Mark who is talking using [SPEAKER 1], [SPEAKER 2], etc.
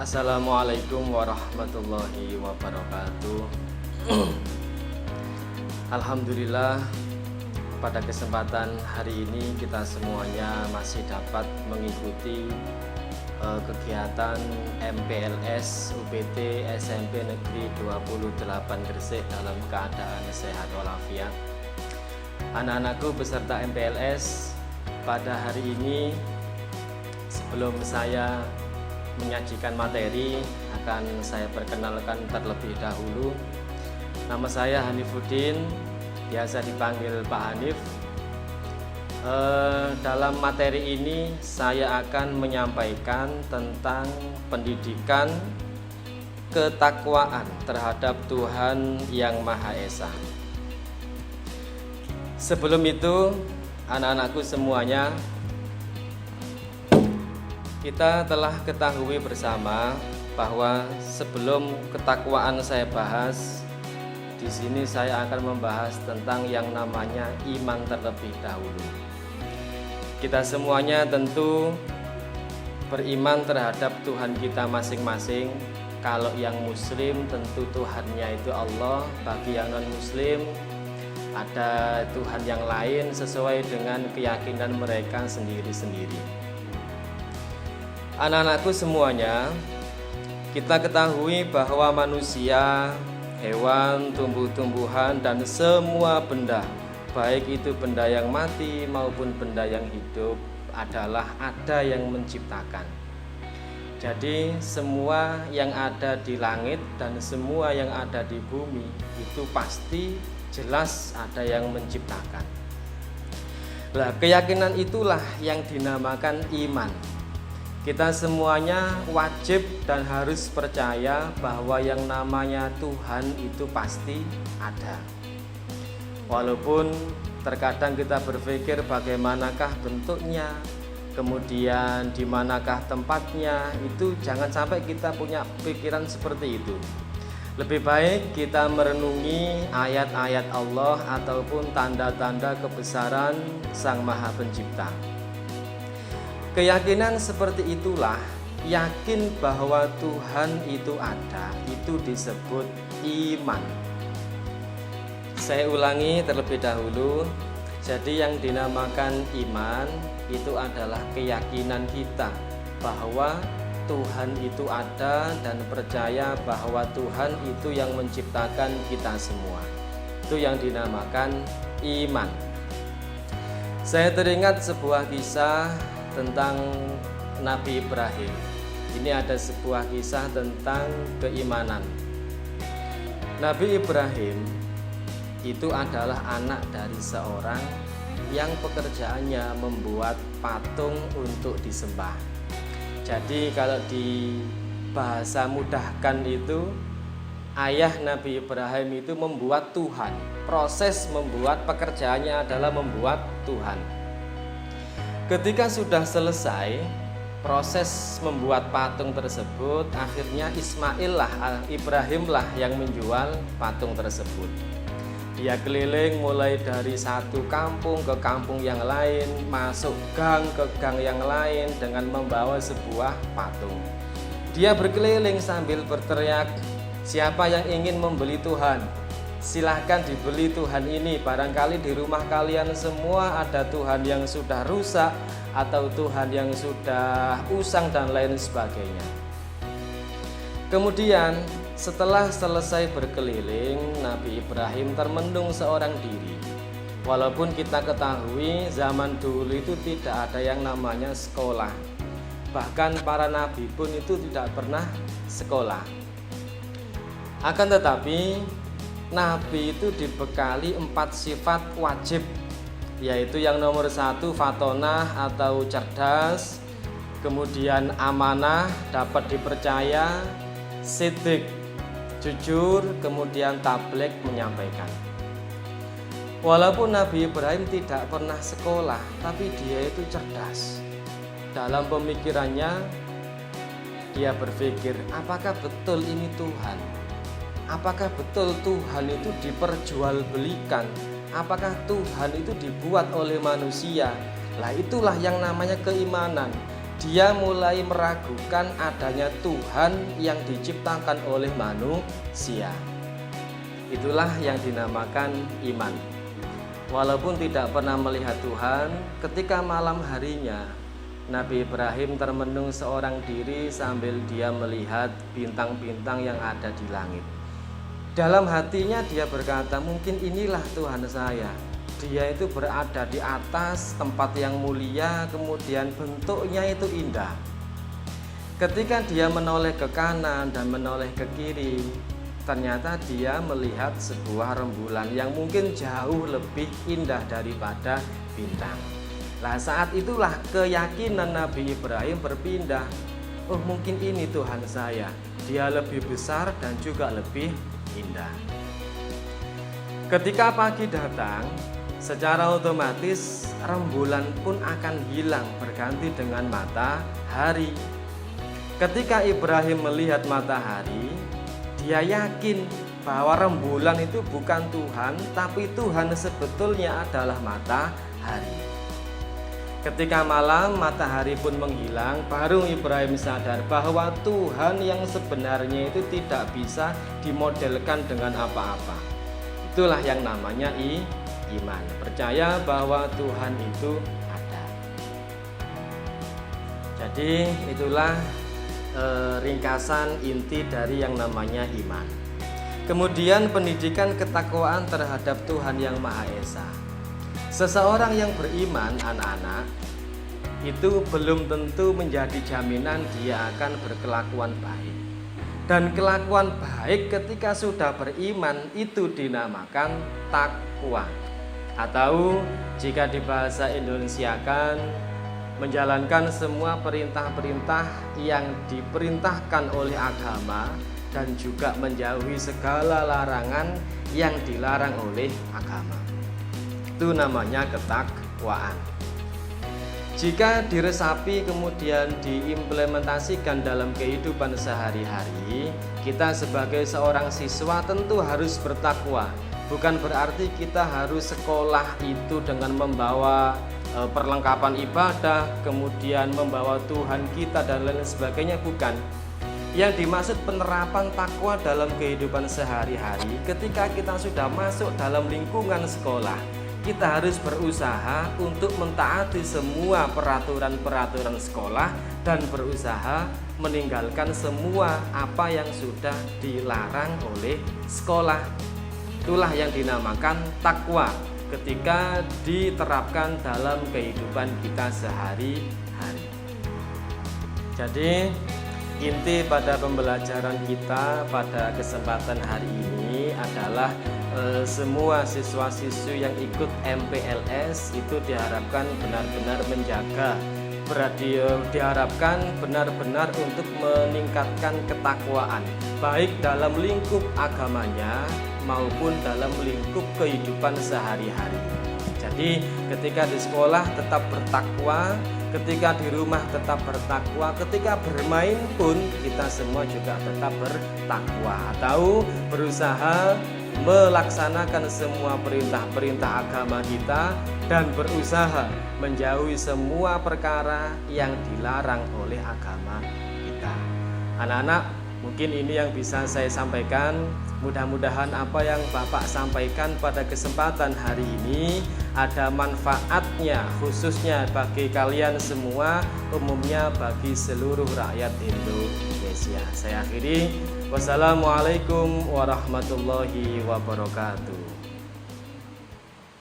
[SPEAKER 1] Assalamualaikum warahmatullahi wabarakatuh. Alhamdulillah, pada kesempatan hari ini kita semuanya masih dapat mengikuti kegiatan MPLS UPT SMP Negeri 28 Gresik dalam keadaan sehat walafiat. Anak-anakku beserta MPLS, pada hari ini sebelum saya menyajikan materi akan saya perkenalkan terlebih dahulu. Nama saya Hanifuddin, biasa dipanggil Pak Hanif. Dalam materi ini saya akan menyampaikan tentang pendidikan ketakwaan terhadap Tuhan Yang Maha Esa. Sebelum itu, anak-anakku semuanya, kita telah ketahui bersama bahwa sebelum ketakwaan saya bahas, di sini saya akan membahas tentang yang namanya iman terlebih dahulu. Kita semuanya tentu beriman terhadap Tuhan kita masing-masing. Kalau yang Muslim tentu Tuhannya itu Allah. Bagi yang non-Muslim ada Tuhan yang lain sesuai dengan keyakinan mereka sendiri-sendiri. Anak-anakku semuanya, kita ketahui bahwa manusia, hewan, tumbuh-tumbuhan, dan semua benda, baik itu benda yang mati maupun benda yang hidup, adalah ada yang menciptakan. Jadi semua yang ada di langit dan semua yang ada di bumi itu pasti jelas ada yang menciptakan. Nah, keyakinan itulah yang dinamakan iman. Kita semuanya wajib dan harus percaya bahwa yang namanya Tuhan itu pasti ada. Walaupun terkadang kita berpikir bagaimanakah bentuknya, kemudian di manakah tempatnya, itu jangan sampai kita punya pikiran seperti itu. Lebih baik kita merenungi ayat-ayat Allah ataupun tanda-tanda kebesaran Sang Maha Pencipta. Keyakinan seperti itulah, yakin bahwa Tuhan itu ada, itu disebut iman. Saya ulangi terlebih dahulu. Jadi yang dinamakan iman itu adalah keyakinan kita bahwa Tuhan itu ada dan percaya bahwa Tuhan itu yang menciptakan kita semua. Itu yang dinamakan iman. Saya teringat sebuah kisah tentang Nabi Ibrahim. Ini ada sebuah kisah tentang keimanan. Nabi Ibrahim itu adalah anak dari seorang yang pekerjaannya membuat patung untuk disembah. Jadi kalau di bahasa mudahkan itu, ayah Nabi Ibrahim itu membuat Tuhan. Proses membuat pekerjaannya adalah membuat Tuhan. Ketika sudah selesai proses membuat patung tersebut, akhirnya Ibrahim lah yang menjual patung tersebut. Dia keliling mulai dari satu kampung ke kampung yang lain, masuk gang ke gang yang lain dengan membawa sebuah patung. Dia berkeliling sambil berteriak, "Siapa yang ingin membeli Tuhan? Silahkan dibeli Tuhan ini. Barangkali di rumah kalian semua ada Tuhan yang sudah rusak atau Tuhan yang sudah usang dan lain sebagainya." Kemudian setelah selesai berkeliling, Nabi Ibrahim termenung seorang diri. Walaupun kita ketahui zaman dulu itu tidak ada yang namanya sekolah. Bahkan para nabi pun itu tidak pernah sekolah. Akan tetapi Nabi itu dibekali 4 sifat wajib, yaitu yang nomor 1 fatonah atau cerdas, kemudian amanah, dapat dipercaya, siddiq, jujur, kemudian tabligh, menyampaikan. Walaupun Nabi Ibrahim tidak pernah sekolah, tapi dia itu cerdas. Dalam pemikirannya, dia berpikir, apakah betul ini Tuhan? Apakah betul Tuhan itu diperjualbelikan? Apakah Tuhan itu dibuat oleh manusia? Lah itulah yang namanya keimanan. dia mulai meragukan adanya Tuhan yang diciptakan oleh manusia. Itulah yang dinamakan iman. Walaupun tidak pernah melihat Tuhan, ketika malam harinya Nabi Ibrahim termenung seorang diri sambil dia melihat bintang-bintang yang ada di langit. Dalam hatinya dia berkata, mungkin inilah Tuhan saya. Dia itu berada di atas tempat yang mulia, kemudian bentuknya itu indah. Ketika dia menoleh ke kanan dan menoleh ke kiri, ternyata dia melihat sebuah rembulan yang mungkin jauh lebih indah daripada bintang. Nah, saat itulah keyakinan Nabi Ibrahim berpindah. Oh, mungkin ini Tuhan saya. Dia lebih besar dan juga lebih indah. Ketika pagi datang, secara otomatis rembulan pun akan hilang berganti dengan matahari. Ketika Ibrahim melihat matahari, dia yakin bahwa rembulan itu bukan Tuhan, tapi Tuhan sebetulnya adalah matahari. Ketika malam matahari pun menghilang, baru Ibrahim sadar bahwa Tuhan yang sebenarnya itu tidak bisa dimodelkan dengan apa-apa. Itulah yang namanya iman, percaya bahwa Tuhan itu ada. Jadi itulah ringkasan inti dari yang namanya iman. Kemudian pendidikan ketakwaan terhadap Tuhan yang Maha Esa. Seseorang yang beriman, anak-anak, itu belum tentu menjadi jaminan dia akan berkelakuan baik. Dan kelakuan baik ketika sudah beriman itu dinamakan takwa. Atau jika di bahasa Indonesiakan, menjalankan semua perintah-perintah yang diperintahkan oleh agama dan juga menjauhi segala larangan yang dilarang oleh agama. Itu namanya ketakwaan. Jika diresapi kemudian diimplementasikan dalam kehidupan sehari-hari, kita sebagai seorang siswa tentu harus bertakwa. Bukan berarti kita harus sekolah itu dengan membawa perlengkapan ibadah, kemudian membawa Tuhan kita dan lain sebagainya, bukan. Yang dimaksud penerapan takwa dalam kehidupan sehari-hari ketika kita sudah masuk dalam lingkungan sekolah, kita harus berusaha untuk mentaati semua peraturan-peraturan sekolah dan berusaha meninggalkan semua apa yang sudah dilarang oleh sekolah. Itulah yang dinamakan takwa ketika diterapkan dalam kehidupan kita sehari-hari. Jadi inti pada pembelajaran kita pada kesempatan hari ini adalah semua siswa-siswi yang ikut MPLS itu diharapkan benar-benar menjaga, diharapkan benar-benar untuk meningkatkan ketakwaan baik dalam lingkup agamanya maupun dalam lingkup kehidupan sehari-hari. Jadi ketika di sekolah tetap bertakwa, ketika di rumah tetap bertakwa, ketika bermain pun kita semua juga tetap bertakwa atau berusaha melaksanakan semua perintah-perintah agama kita dan berusaha menjauhi semua perkara yang dilarang oleh agama kita. Anak-anak, mungkin ini yang bisa saya sampaikan. Mudah-mudahan apa yang Bapak sampaikan pada kesempatan hari ini ada manfaatnya, khususnya bagi kalian semua, umumnya bagi seluruh rakyat Indonesia. Saya akhiri. Wassalamualaikum warahmatullahi wabarakatuh.